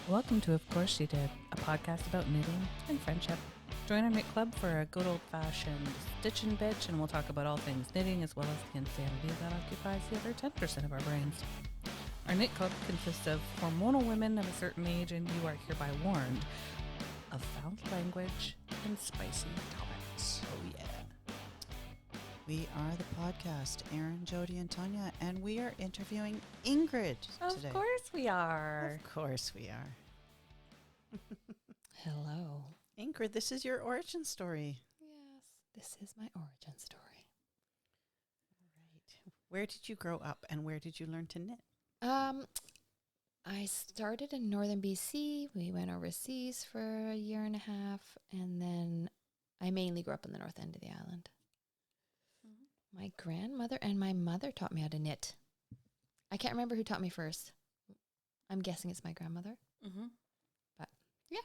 Welcome to Of Course She Did, a podcast about knitting and friendship. Join our knit club for a good old-fashioned stitch and bitch, and we'll talk about all things knitting as well as the insanity that occupies the other 10% of our brains. Our knit club consists of hormonal women of a certain age, and you are hereby warned of foul language and spicy topics. Oh, yeah. We are the podcast, Erin, Jody, and Tanya, and we are interviewing Ingrid today. Of course we are. Of course we are. Hello. Ingrid, this is your origin story. Yes, this is my origin story. Right. Where did you grow up and where did you learn to knit? I started in northern BC. We went overseas for a year and a half, and then I mainly grew up in the north end of the island. Mm-hmm. My grandmother and my mother taught me how to knit. I can't remember who taught me first. I'm guessing it's my grandmother. Mm-hmm. But yeah,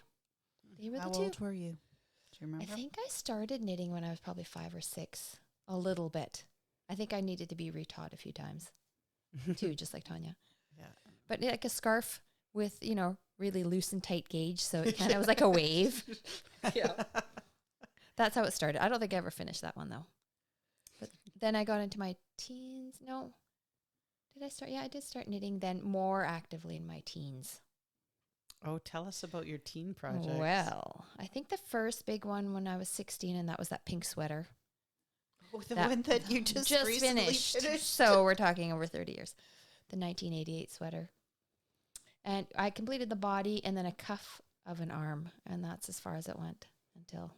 they were How the two. old were you? Do you remember? I think I started knitting when I was probably 5 or 6, a little bit. I think I needed to be retaught a few times too, just like Tanya. Yeah. But like a scarf with, really loose and tight gauge. So it kind of was like a wave. Yeah. That's how it started. I don't think I ever finished that one though. But then I got into my teens. No. Did I start? Yeah, I did start knitting then more actively in my teens. Oh, tell us about your teen projects. Well, I think the first big one when I was 16, and that was that pink sweater. Oh, the one that you just recently finished. finished. So we're talking over 30 years. The 1988 sweater. And I completed the body and then a cuff of an arm. And that's as far as it went until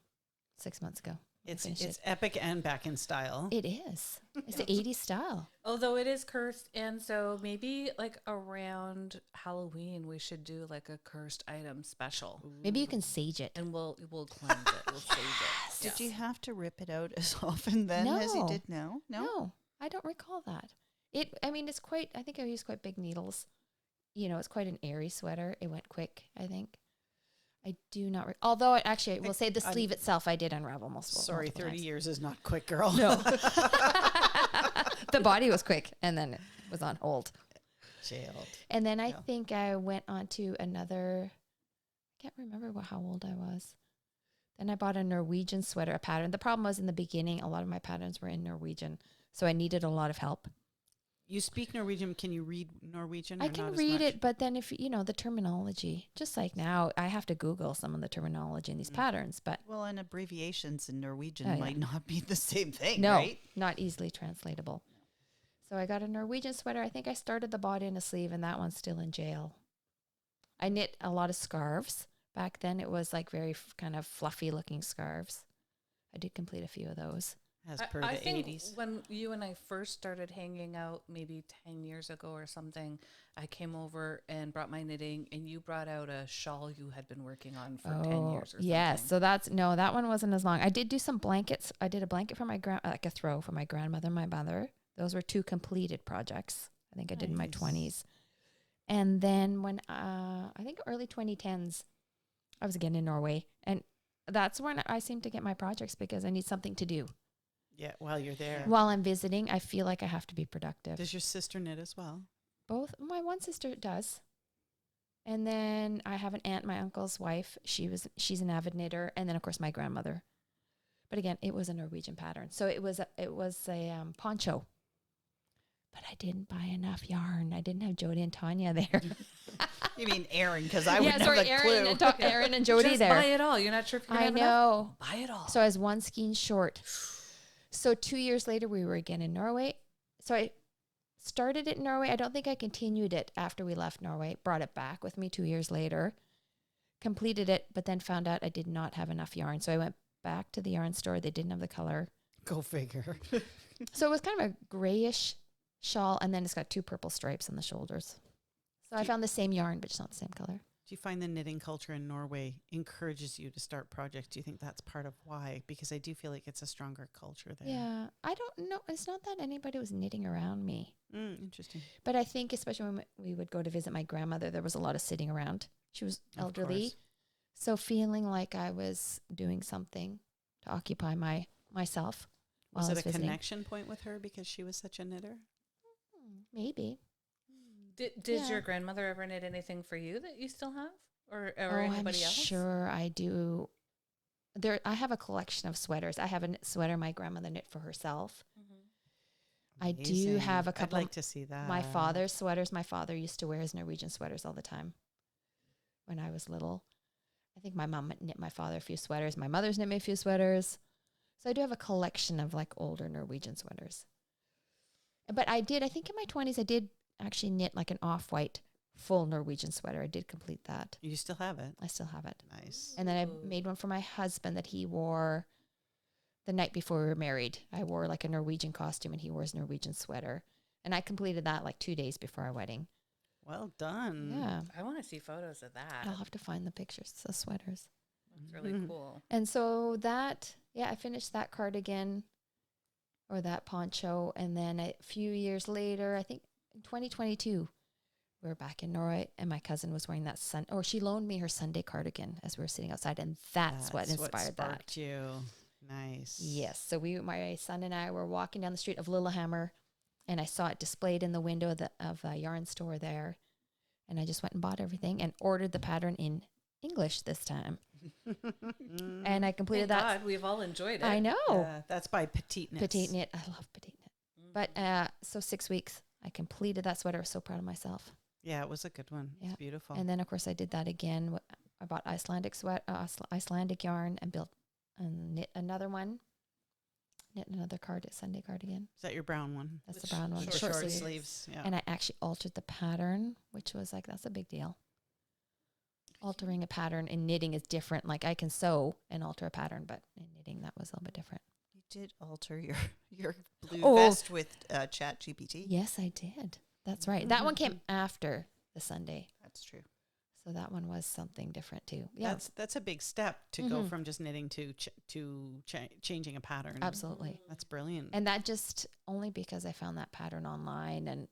6 months ago. It's epic and back in style. It is. It's the 80s style. Although it is cursed, and so maybe like around Halloween we should do like a cursed item special. Maybe you can sage it. And we'll cleanse it. We'll save it. Did you have to rip it out as often then as you No. did now? No, I don't recall that. It's quite, I think I used quite big needles. It's quite an airy sweater. It went quick, I think. I do not, although I will say the sleeve itself, I did unravel multiple Sorry, 30 times. years is not quick, girl. No. The body was quick and then it was on hold. Jailed. And then I think I went on to another, I can't remember how old I was. Then I bought a Norwegian sweater, a pattern. The problem was in the beginning, a lot of my patterns were in Norwegian. So I needed a lot of help. You speak Norwegian. Can you read Norwegian? I can read it, but then if, the terminology, just like now, I have to Google some of the terminology in these patterns. But well, and abbreviations in Norwegian might not be the same thing, no, right? not easily translatable. So I got a Norwegian sweater. I think I started the body and a sleeve, and that one's still in jail. I knit a lot of scarves. Back then, it was like very kind of fluffy looking scarves. I did complete a few of those. As per I the think 80s. when you and I first started hanging out, maybe 10 years ago or something, I came over and brought my knitting, and you brought out a shawl you had been working on for 10 years or something. Yes. So that one wasn't as long. I did do some blankets. I did a blanket for my like a throw for my grandmother and my mother. Those were 2 completed projects. I think I did in my 20s. And then when, I think early 2010s, I was again in Norway. And that's when I seem to get my projects because I need something to do. Yeah, while you're there. While I'm visiting, I feel like I have to be productive. Does your sister knit as well? Both. My one sister does. And then I have an aunt, my uncle's wife. She's an avid knitter. And then, of course, my grandmother. But again, it was a Norwegian pattern. So it was a poncho. But I didn't buy enough yarn. I didn't have Jody and Tanya there. You mean Erin, because I wouldn't have a clue. Aaron and Jody Just there. buy it all. You're not sure if you're I going to have enough? know. Buy it all. So I was one skein short. So 2 years later, we were again in Norway. So I started it in Norway. I don't think I continued it after we left Norway. Brought it back with me 2 years later. Completed it, but then found out I did not have enough yarn. So I went back to the yarn store. They didn't have the color. Go figure. So it was kind of a grayish shawl, and then it's got 2 purple stripes on the shoulders. So I found the same yarn, but it's not the same color. Do you find the knitting culture in Norway encourages you to start projects? Do you think that's part of why? Because I do feel like it's a stronger culture there. Yeah, I don't know. It's not that anybody was knitting around me. Interesting. But I think especially when we would go to visit my grandmother, there was a lot of sitting around. She was elderly. So feeling like I was doing something to occupy myself while Was I it was a visiting. connection point with her because she was such a knitter? Maybe. Did Yeah. your grandmother ever knit anything for you that you still have? or anybody I'm else? sure I do. I have a collection of sweaters. I have a knit sweater my grandmother knit for herself. I do have a I'd couple like to see that. my father's sweaters. My father used to wear his Norwegian sweaters all the time when I was little. I think my mom knit my father a few sweaters. My mother's knit me a few sweaters. So I do have a collection of like older Norwegian sweaters. But I think in my 20s, I did actually knit like an off-white full Norwegian sweater. I did complete that. You still have it. I still have it. Nice. And then I made one for my husband that he wore the night before we were married. I wore like a Norwegian costume and he wore his Norwegian sweater. And I completed that like 2 days before our wedding. Well done. Yeah. I want to see photos of that. I'll have to find the pictures, the sweaters. That's really cool. And so that, I finished that cardigan or that poncho. And then a few years later, I think in 2022, we were back in Norway and my cousin was wearing that she loaned me her Sunday cardigan as we were sitting outside. And that's what inspired that. Sparked you. Nice. Yes. So my son and I were walking down the street of Lillehammer and I saw it displayed in the window of a yarn store there. And I just went and bought everything and ordered the pattern in English this time. And I completed Thank that. God, we've all enjoyed it. I know. Yeah, that's by Petite Knits. Petite knit. I love petite knit. But so 6 weeks, I completed that sweater. I was so proud of myself. Yeah, it was a good one. Yeah. It's beautiful. And then, of course, I did that again. I bought Icelandic yarn and built and knit another one. Knit another Sunday cardigan. Is that your brown one? That's the brown one. Short sleeve. sleeves. Yeah. And I actually altered the pattern, which was like, that's a big deal. Altering a pattern in knitting is different. Like I can sew and alter a pattern, but in knitting, that was a little bit different. You did alter your blue Oh. vest with Chat GPT. Yes, I did. That's right. That one came after the Sunday. That's true. So that one was something different too. Yeah, That's a big step to go from just knitting to changing a pattern. absolutely. That's brilliant. And that just only because I found that pattern online and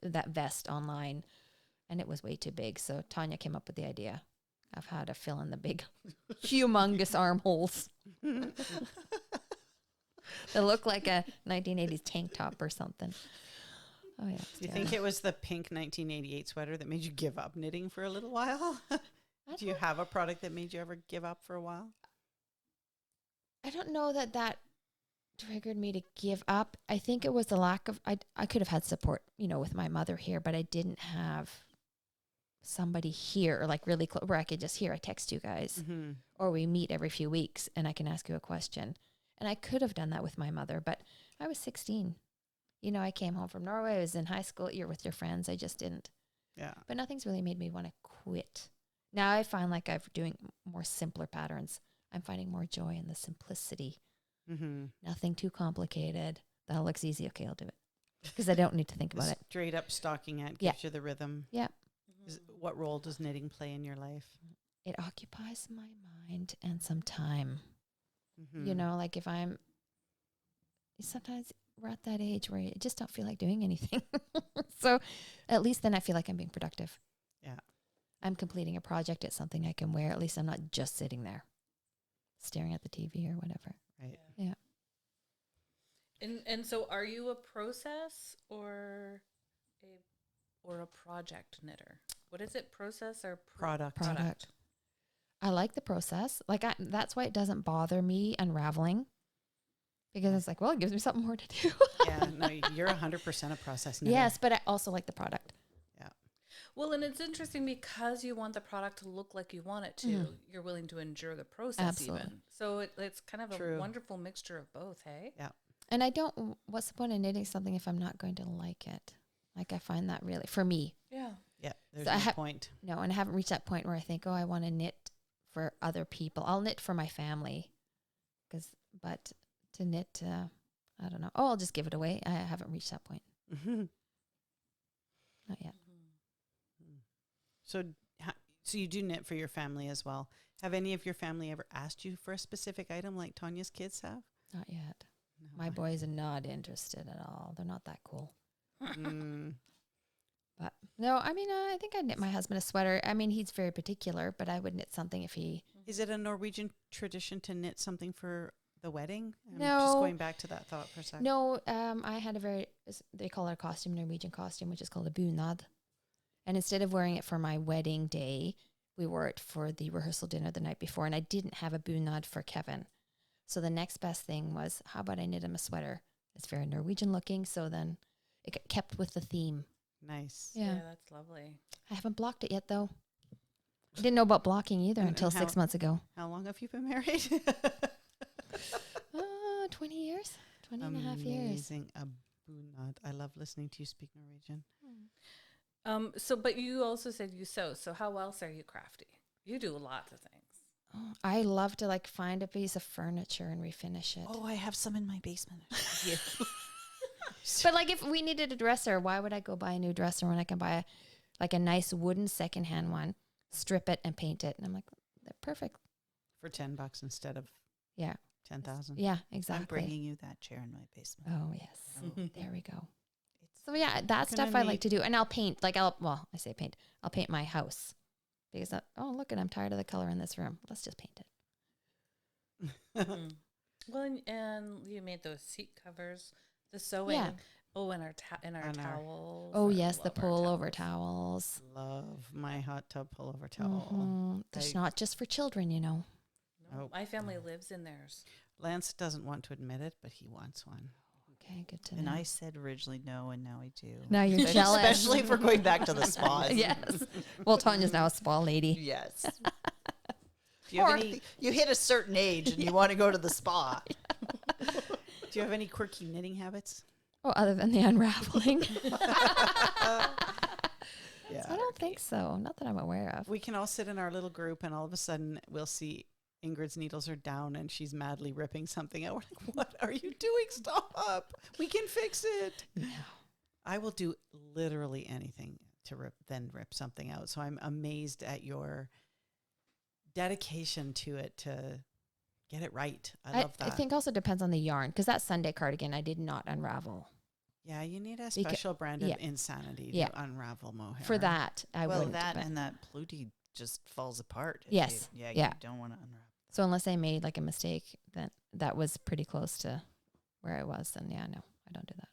that vest online, and it was way too big. So Tanya came up with the idea of how to fill in the big, humongous armholes that look like a 1980s tank top or something. Oh yeah. Do you think it was the pink 1988 sweater that made you give up knitting for a little while? Do you have a product that made you ever give up for a while? I don't know that triggered me to give up. I think it was the lack of, I could have had support, with my mother here, but I didn't have somebody here, like really close, where I could just I text you guys, or we meet every few weeks and I can ask you a question. And I could have done that with my mother, but I was 16. I came home from Norway. I was in high school. You're with your friends. I just didn't. Yeah. But nothing's really made me want to quit. Now I find like I'm doing more simpler patterns. I'm finding more joy in the simplicity. Nothing too complicated. That looks easy. Okay, I'll do it. Because I don't need to think about it. Straight up stockinette gives you the rhythm. Yeah. What role does knitting play in your life? It occupies my mind and some time. Like if sometimes we're at that age where you just don't feel like doing anything. So at least then I feel like I'm being productive. Yeah. I'm completing a project. It's something I can wear. At least I'm not just sitting there staring at the TV or whatever. Right. Yeah. And so are you a process or a project knitter? What is it? Process or Product. I like the process. Like that's why it doesn't bother me unraveling. Because it's like, well, it gives me something more to do. Yeah, no, you're 100% a process knitter. Yes, but I also like the product. Yeah. Well, and it's interesting because you want the product to look like you want it to. You're willing to endure the process. Absolutely. Even. So it's kind of True. a wonderful mixture of both, hey? Yeah. And what's the point of knitting something if I'm not going to like it? Like I find that really, for me. Yeah. Yeah, there's So no point. No, and I haven't reached that point where I think, I want to knit for other people. I'll knit for my family. But to knit, I don't know. Oh, I'll just give it away. I haven't reached that point. Not yet. So you do knit for your family as well. Have any of your family ever asked you for a specific item like Tanya's kids have? Not yet. No. My boys are not interested at all. They're not that cool. But no, I mean, I think I'd knit my husband a sweater. I mean, he's very particular, but I would knit something if he... Is it a Norwegian tradition to knit something for the wedding? I'm No. just going back to that thought for a second. No, I had they call it a costume, Norwegian costume, which is called a bunad. And instead of wearing it for my wedding day, we wore it for the rehearsal dinner the night before, and I didn't have a bunad for Kevin. So the next best thing was, how about I knit him a sweater? It's very Norwegian looking, so then it kept with the theme. Nice. Yeah. that's lovely. I haven't blocked it yet, though. I didn't know about blocking either And until 6 months ago. How long have you been married? 20 years? 20 and a half years. Amazing. A bunad. I love listening to you speak Norwegian. So, but you also said you sew. So how else are you crafty? You do lots of things. Oh, I love to like find a piece of furniture and refinish it. Oh, I have some in my basement. Yeah. But like if we needed a dresser, why would I go buy a new dresser when I can buy a nice wooden secondhand one, strip it and paint it? And I'm like, they're perfect. For $10 instead of Yeah. 10,000. Yeah, I'm exactly. bringing you that chair in my basement. Oh, yes. There we go. It's So yeah, that Gonna stuff I like need- to do. And I'll paint, I say paint. I'll paint my house. Because, look, I'm tired of the color in this room. Let's just paint it. Well, and you made those seat covers, the sewing. Yeah. Oh, and our And our- towels. Oh, I yes, the love our pullover towels. Love my hot tub pullover towel. Mhm. It's I- not just for children, you know. No, Oh. my family lives in theirs. Lance doesn't want to admit it, but he wants one. Okay, good to And know. I said originally no, and now I do. Now you're Especially- jealous. Especially if we're going back to the spas. Yes. Well, Tanya's now a spa lady. Yes. Do you have Or- any? You hit a certain age and you want to go to the spa. Do you have any quirky knitting habits? Oh, other than the unraveling. Yeah. I don't think so. Not that I'm aware of. We can all sit in our little group and all of a sudden we'll see Ingrid's needles are down and she's madly ripping something out. We're like, what are you doing? Stop. We can fix it. No. I will do literally anything to rip something out. So I'm amazed at your dedication to it to get it right. I love that. I think also depends on the yarn because that Sunday cardigan I did not unravel. Yeah, you need a special brand of yeah. insanity Yeah. to unravel mohair. For that, I Well, wouldn't. that but- and that plutie just falls apart. if Yes. You, Yeah. You don't want to unwrap. So unless I made like a mistake, then that was pretty close to where I was. Then yeah, no, I don't do that.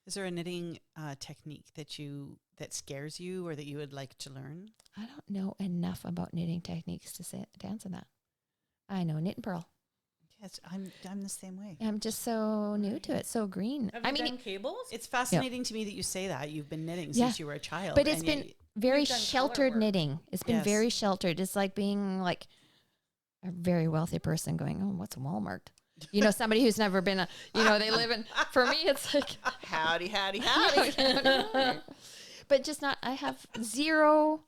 Is there a knitting technique that scares you or that you would like to learn? I don't know enough about knitting techniques to answer that. I know knit and purl. Yes, I'm the same way. I'm just so new to it, so green. Have I you mean, done cables? It's fascinating to me that you say that. You've been knitting Yeah. since you were a child. but it's and been yet- very You've done color sheltered work. knitting. It's been Yes. very sheltered. It's like being like a very wealthy person going, oh, what's Walmart? You know, somebody who's never been they live in, for me, it's like, Howdy, howdy, howdy. but just not, I have zero.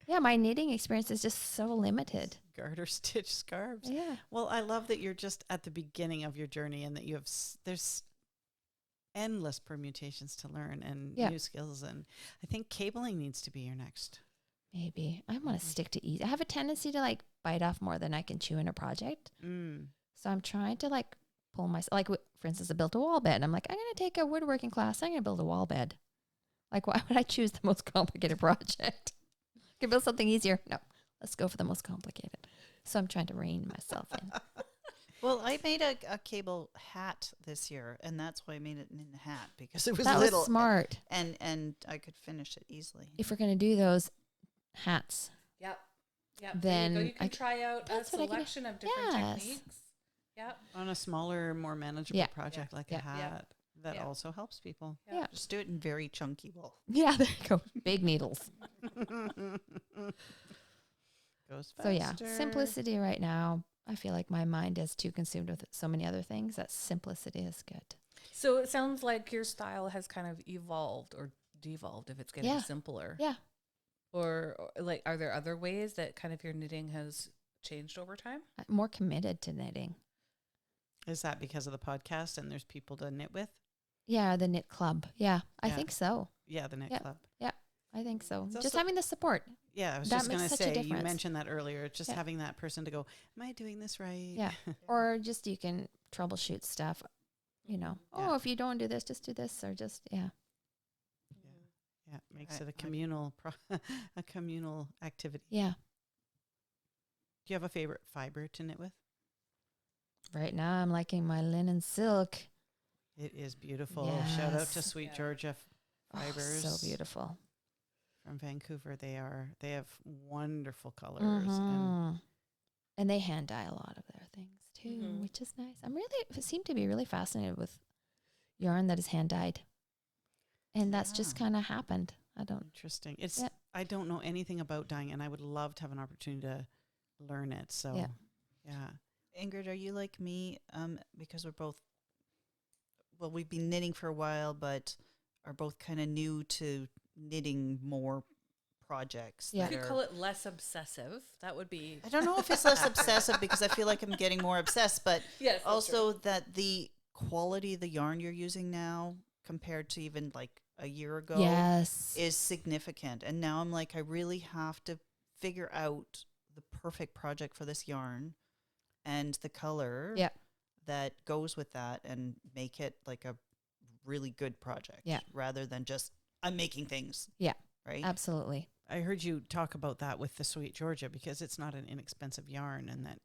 Yeah, my knitting experience is just so limited. garter stitch scarves. Yeah. Well, I love that you're just at the beginning of your journey and that you have there's endless permutations to learn and Yeah. new skills. And I think cabling needs to be your next. Maybe. I want to stick to easy. I have a tendency to like bite off more than I can chew in a project. So I'm trying to like pull myself, like for instance, I built a wall bed. I'm like, I'm going to take a woodworking class. I'm going to build a wall bed. Like, why would I choose the most complicated project? I can build something easier. No, let's go for the most complicated. So I'm trying to rein myself in. Well, I made a cable hat this year, and that's why I made it in a hat because it was That little was smart. and I could finish it easily. If we're going to do those hats, Yep. Yep. Then there you go. You can I- try out a that's what I can do. selection of different Yes. techniques. Yep. On a smaller, more manageable Yeah. project like Yeah. a hat that Yeah. also helps people. Yeah. Just do it in very chunky wool. yeah, there you go. Big needles. Goes faster. So yeah, simplicity right now. I feel like my mind is too consumed with so many other things that simplicity is good. So it sounds like your style has kind of evolved or devolved if it's getting Yeah. simpler. Yeah. Or like, are there other ways that kind of your knitting has changed over time? I'm more committed to knitting. Is that because of the podcast and there's people to knit with? Yeah, the knit club. Yeah, I Yeah. think so. Yeah, the knit Yeah. club. I think so. It's Just also- having the support. Yeah, I was That just going to makes such a say, you difference. mentioned that earlier, just Yeah. having that person to go, am I doing this right? Yeah. Or just you can troubleshoot stuff. You know, Yeah. oh, if you don't do this, just do this, or just yeah. Yeah, it makes I- it a communal a communal activity. Yeah. Do you have a favorite fiber to knit with? Right now, I'm liking my linen silk. It is beautiful. Shout out to Yes. Sweet Yeah. Georgia Oh, Fibers. so beautiful. from Vancouver. They have wonderful colors. Mhm. And they hand dye a lot of their things too, Mhm. which is nice. Seem to be really fascinated with yarn that is hand dyed. And that's just Yeah. kind of happened. I don't. Interesting. It's Yeah. I don't know anything about dyeing, and I would love to have an opportunity to learn it. So, Yeah. yeah. Ingrid, are you like me? Because we're both, well, we've been knitting for a while, but are both kind of new to knitting more projects. Yeah. You that could are- call it less obsessive. That would be. I don't know if it's less obsessive because I feel like I'm getting more obsessed, but Yes. also that the quality of the yarn you're using now compared to even like a year ago Yes. is significant. And now I'm like, I really have to figure out the perfect project for this yarn and the color Yeah. that goes with that and make it like a really good project Yeah. rather than just I'm making things. Yeah. Right. Absolutely. I heard you talk about that with the Sweet Georgia because it's not an inexpensive yarn, and that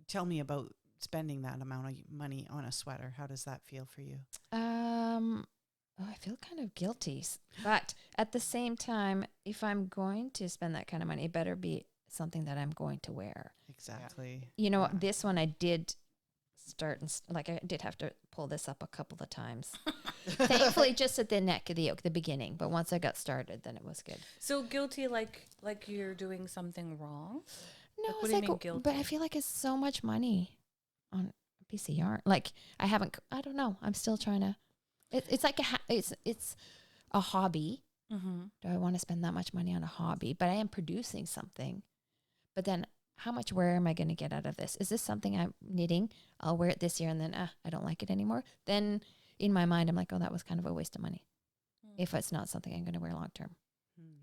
tell me about spending that amount of money on a sweater. How does that feel for you? I feel kind of guilty, but at the same time, if I'm going to spend that kind of money, it better be something that I'm going to wear. Exactly. You know, Yeah. this one I did start and like I did have to pull this up a couple of times. Thankfully, just at the neck of the yoke, the beginning. But once I got started, then it was good. So guilty, like you're doing something wrong. No, Like, what it's do you like, mean guilty? but I feel like it's so much money on a piece of yarn. Like I haven't. I don't know. I'm still trying to. It's like it's a hobby. Mm-hmm. Do I want to spend that much money on a hobby? But I am producing something. But then how much wear am I going to get out of this? Is this something I'm knitting? I'll wear it this year and then I don't like it anymore. Then in my mind, I'm like, oh, that was kind of a waste of money. If it's not something I'm going to wear long term.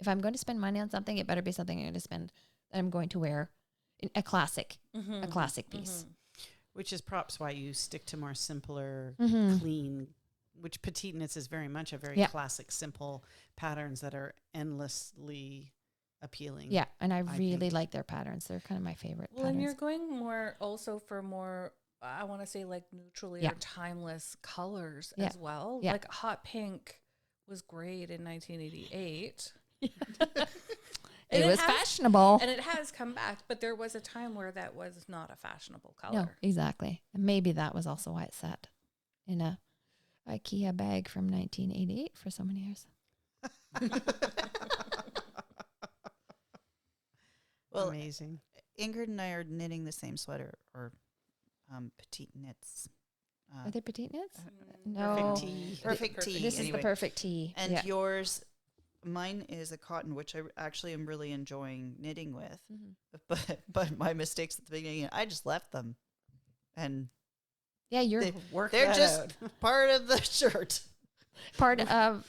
If I'm going to spend money on something, it better be something I'm going to spend. I'm going to wear a classic piece. Which is props why you stick to more simpler, Mm-hmm. clean, which petite knits is very much a very Yeah. classic, simple patterns that are endlessly appealing. Yeah, and I I really think. like their patterns. They're kind of my favorite Well, and you're patterns. going more also for more. I want to say like neutrally Yeah. or timeless colors Yeah. as well. Yeah. Like hot pink was great in 1988. It And was has- fashionable. And it has come back, but there was a time where that was not a fashionable color. No, exactly. And maybe that was also why it sat in a IKEA bag from 1988 for so many years. Well, Amazing. Ingrid and I are knitting the same sweater or petite knits. Are they petite knits? Mm, No. Perfect tea. Perfect tea. This is anyway. the perfect tea. And yeah. yours, mine is a cotton, which I actually am really enjoying knitting with. Mhm. But my mistakes at the beginning, I just left them, and Yeah, you're They- Work they're that just out. part of the shirt. part of that.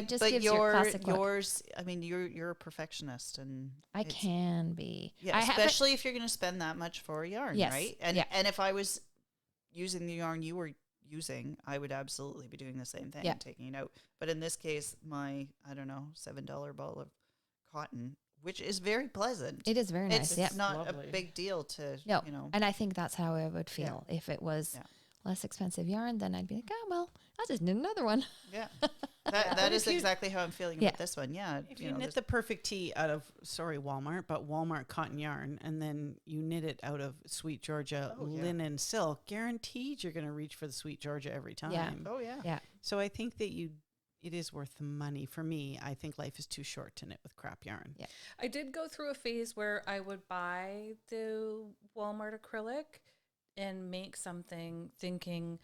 Just gives your classic look. yours, I mean, you're a perfectionist, and I it's- can be. Yeah, I haven't- especially if you're going to spend that much for a yarn, Yes, right? And yeah. and if I was using the yarn you were using, I would absolutely be doing the same thing, Yeah. taking it out. But in this case, my $7 ball of cotton, which is very pleasant. It is very nice. It's Yeah. not Lovely. a big deal to No, you know. and I think that's how I would feel if it was Yeah. less expensive yarn. Then I'd be like, oh well, I'll just knit another one. Yeah, Yeah. that But is if you- exactly how I'm feeling Yeah. about this one. Yeah, If you know, knit this- the perfect tee out of, Walmart, but Walmart cotton yarn, and then you knit it out of Sweet Georgia Oh, yeah. linen silk, guaranteed you're going to reach for the Sweet Georgia every time. Yeah. oh yeah, Yeah. So I think that it is worth the money. For me, I think life is too short to knit with crap yarn. Yeah. I did go through a phase where I would buy the Walmart acrylic and make something thinking,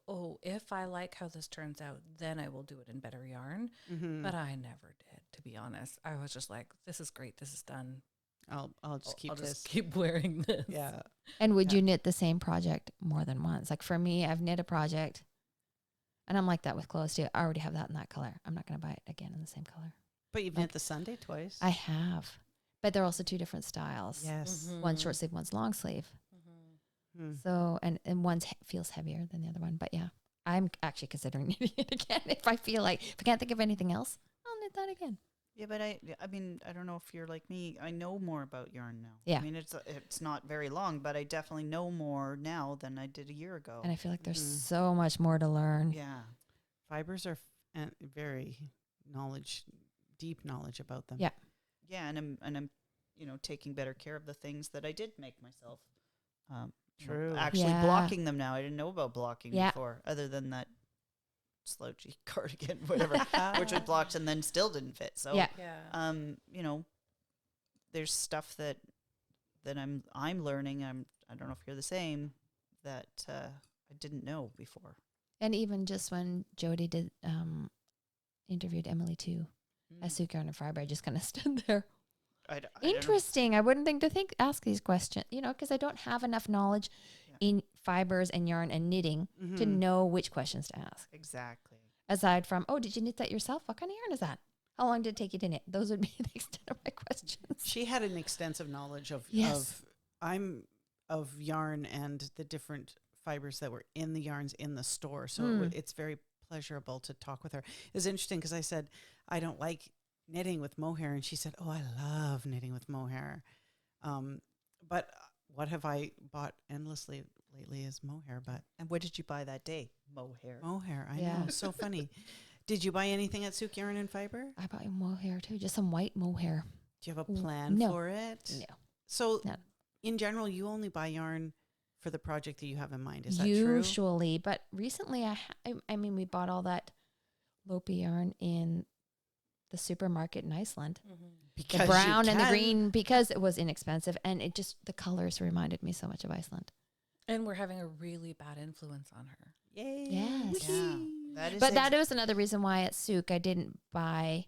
oh, if I like how this turns out, then I will do it in better yarn. Mm-hmm. But I never did, to be honest. I was just like, this is great. This is done. I'll just keep I'll this. just keep wearing this. Yeah. And would Yeah. you knit the same project more than once? Like for me, I've knit a project, and I'm like that with clothes too. I already have that in that color. I'm not going to buy it again in the same color. But you've Like- knit the Sunday twice. I have, but they're also two different styles. Yes. Mhm. One's short sleeve, one's long sleeve. Mhm. Hmm. So and one's feels heavier than the other one. But yeah, I'm actually considering knitting it again if I feel like if I can't think of anything else, I'll knit that again. yeah. But I mean, I don't know if you're like me. I know more about yarn now. Yeah. I mean, it's not very long, but I definitely know more now than I did a year ago. And I feel like there's Mhm. so much more to learn. yeah. Fibers are very, knowledge, deep knowledge about them. Yeah. Yeah, and I'm taking better care of the things that I did make myself. True. Actually Yeah. blocking them now. I didn't know about blocking Yeah. before, other than that slouchy cardigan, whatever, which was blocked and then still didn't fit. So Yeah. Yeah. There's stuff that I'm learning. I don't know if you're the same, that I didn't know before. And even just when Jody did interviewed Emily too, as Sue Yarn and Fiber, I just kind of stood there. I don't know. Interesting. I wouldn't think to ask these questions, because I don't have enough knowledge in fibers and yarn and knitting to know which questions to ask. Exactly. Aside from, did you knit that yourself? What kind of yarn is that? How long did it take you to knit? Those would be the extent of my questions. She had an extensive knowledge of Yes. of yarn and the different fibers that were in the yarns in the store. So it's very pleasurable to talk with her. It was interesting because I said, I don't like knitting with mohair. And she said, oh, I love knitting with mohair. But what have I bought endlessly lately is mohair. But And what did you buy that day? Mohair. mohair, I Yeah. know, so funny. Did you buy anything at Souk Yarn and Fiber? I bought mohair too, just some white mohair. Do you have a plan No. for it? No. So No. in general, you only buy yarn for the project that you have in mind. Is that true? Usually, but recently I mean, we bought all that Lopi yarn in the supermarket in Iceland. Because The you brown and the can. green, because it was inexpensive, and it just, the colors reminded me so much of Iceland. And we're having a really bad influence on her. Yay. Yes. Yeah. That is But that was another reason why at Souk I didn't buy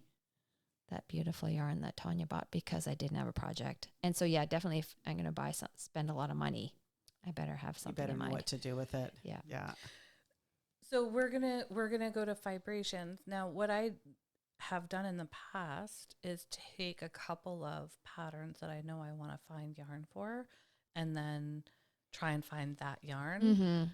that beautiful yarn that Tanya bought, because I didn't have a project. And so, yeah, definitely if I'm going to spend a lot of money, I better have You something better in know mind. what to do with it. Yeah. Yeah. So we're gonna go to vibrations. Now, what I have done in the past is take a couple of patterns that I know I want to find yarn for, and then try and find that yarn. Mm-hmm.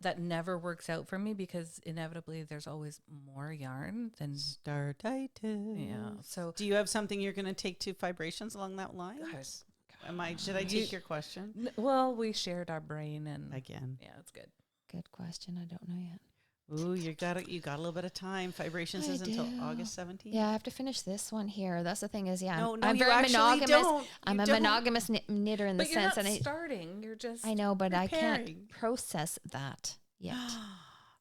That never works out for me because inevitably there's always more yarn than Startitis. yeah. So Do you have something you're going to take to vibrations along that line? Should I take your question? well, we shared our brain and Again. yeah, it's good. Good question. I don't know yet. Ooh, you got a little bit of time. Vibrations I is until do. August 17th. Yeah, I have to finish this one here. That's the thing is, yeah, No, I'm you very actually monogamous. don't. I'm You a don't. monogamous knitter in the But you're sense, not and starting. You're just I know, but I can't preparing. process that yet.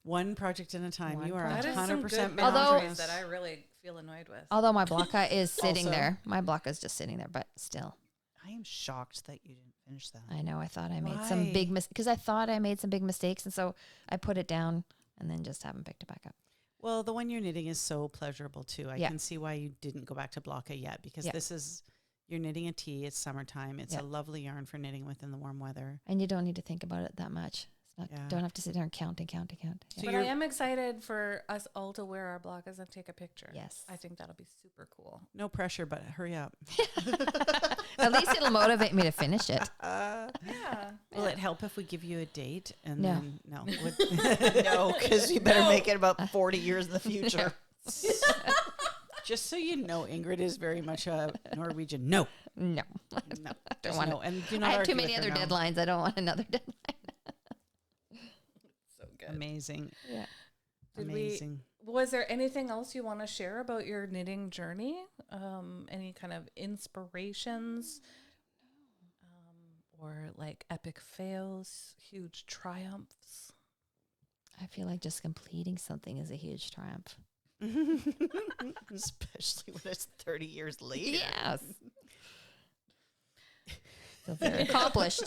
One project at a time. One You are project. that is some 100% good Although- boundaries that I really feel annoyed with. Although my blocka is sitting Also- there. My blocka is just sitting there, but still. I am shocked that you didn't finish that. I know. I thought I made some Why? big because I thought I made some big mistakes, and so I put it down and then just haven't picked it back up. Well, the one you're knitting is so pleasurable too. I Yeah. can see why you didn't go back to blocka yet, because Yeah. this is, you're knitting a tee. It's summertime. It's Yeah. a lovely yarn for knitting with in the warm weather. And you don't need to think about it that much. It's not. Yeah. Don't have to sit there and count and count and count. So Yeah. But I am excited for us all to wear our blockas and take a picture. Yes. I think that'll be super cool. No pressure, but hurry up. At least it'll motivate me to finish it. Yeah. Will it help if we give you a date? And No. then no. No, because you better make it about 40 years in the future. Just so you know, Ingrid is very much a Norwegian. No, No. no, Don't just want no. it. And do I not have argue too many with her, other no. deadlines. I don't want another deadline. So good. Amazing, Yeah. amazing. Was there anything else you want to share about your knitting journey? Any kind of inspirations? Or like epic fails, huge triumphs? I feel like just completing something is a huge triumph. Especially when it's 30 years later. Yes. Feel very accomplished.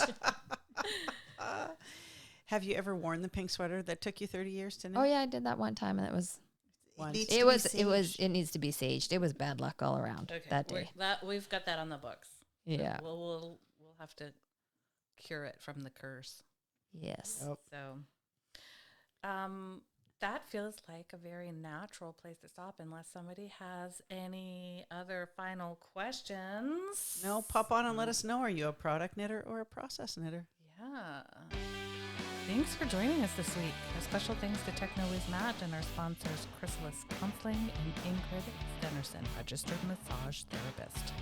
Have you ever worn the pink sweater that took you 30 years to knit? Oh yeah, I did that one time, and it was. Once. needs It to be was. saged. It needs to be saged. It was bad luck all around that day. We've got that on the books. Yeah. We'll have to cure it from the curse. Yes. Oh. So, that feels like a very natural place to stop, unless somebody has any other final questions. No, pop on and let us know. Are you a product knitter or a process knitter? Yeah. Thanks for joining us this week. A special thanks to TechnoWiz Matt and our sponsors Chrysalis Counseling and Ingrid Stenerson, registered massage therapist.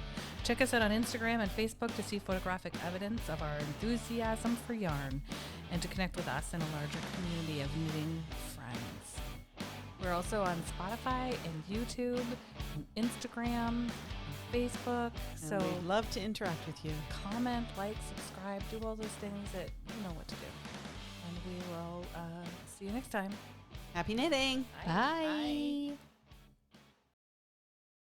Check us out on Instagram and Facebook to see photographic evidence of our enthusiasm for yarn and to connect with us in a larger community of knitting friends. We're also on Spotify and YouTube and Instagram and Facebook. And So we'd love to interact with you. comment, like, subscribe, do all those things that you know what to do. And we will see you next time. Happy knitting. Bye.